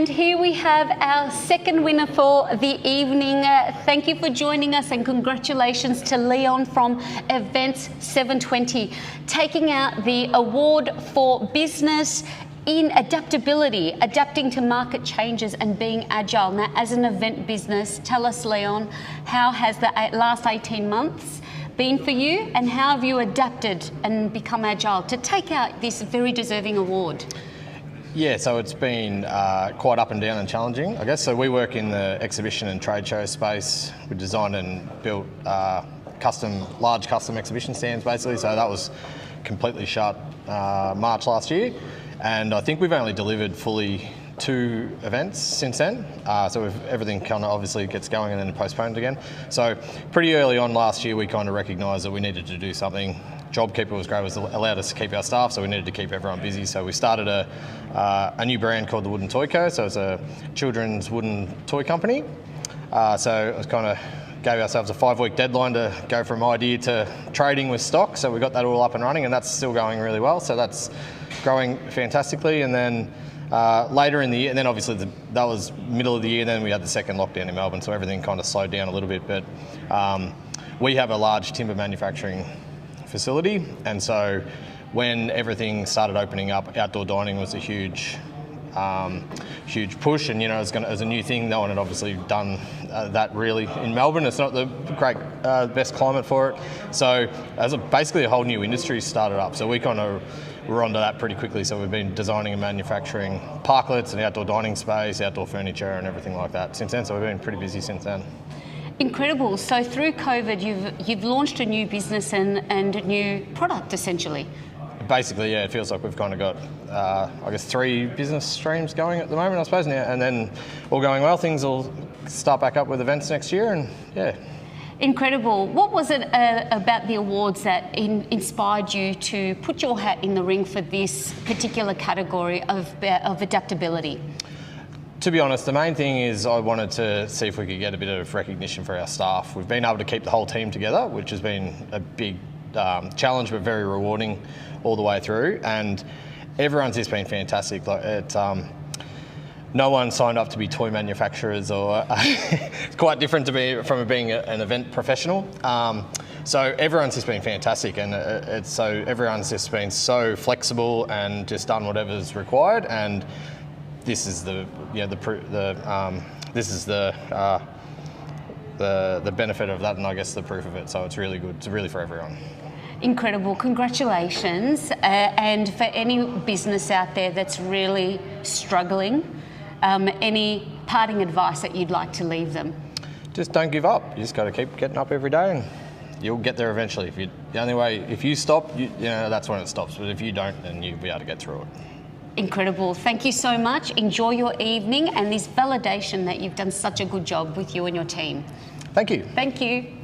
And here we have our second winner for the evening. Thank you for joining us, and congratulations to Leon from Events 720, taking out the award for business in adaptability, adapting to market changes and being agile. Now, as an event business, tell us, Leon, how has the last 18 months been for you, and how have you adapted and become agile to take out this very deserving award? Yeah, so it's been quite up and down and challenging, I guess. So we work in the exhibition and trade show space. We designed and built large custom exhibition stands, basically. So that was completely shut March last year. And I think we've only delivered fully 2 events since then. So everything kind of obviously gets going and then postponed again. So pretty early on last year, we kind of recognised that we needed to do something. JobKeeper was great, it allowed us to keep our staff, so we needed to keep everyone busy. So we started a new brand called the Wooden Toy Co. So it's a children's wooden toy company. So it was kind of gave ourselves a 5-week deadline to go from idea to trading with stock. So we got that all up and running, and that's still going really well. So that's growing fantastically. And then later in the year, and then obviously that was middle of the year, then we had the second lockdown in Melbourne, so everything kind of slowed down a little bit. But we have a large timber manufacturing facility, and so when everything started opening up, outdoor dining was a huge push, and you know, it was a new thing. No one had obviously done that really in Melbourne. It's not the great best climate for it, so basically a whole new industry started up. So we kind of were onto that pretty quickly. So we've been designing and manufacturing parklets and outdoor dining space, outdoor furniture, and everything like that since then. So we've been pretty busy since then. Incredible. So through COVID, you've launched a new business and a new product, essentially. Basically, yeah, it feels like we've kind of got, I guess, 3 business streams going at the moment, I suppose, and then all going well, things will start back up with events next year, and yeah. Incredible. What was it about the awards that inspired you to put your hat in the ring for this particular category of adaptability? To be honest, the main thing is I wanted to see if we could get a bit of recognition for our staff. We've been able to keep the whole team together, which has been a big challenge, but very rewarding all the way through. And everyone's just been fantastic. Like no one signed up to be toy manufacturers, or it's quite different from being an event professional. So everyone's just been fantastic, and everyone's just been so flexible and just done whatever's required. And this is the benefit of that, and I guess the proof of it. So it's really good. It's really for everyone. Incredible. Congratulations. And for any business out there that's really struggling, any parting advice that you'd like to leave them? Just don't give up. You just got to keep getting up every day, and you'll get there eventually. If you stop, that's when it stops. But if you don't, then you'll be able to get through it. Incredible. Thank you so much. Enjoy your evening and this validation that you've done such a good job with you and your team. Thank you. Thank you.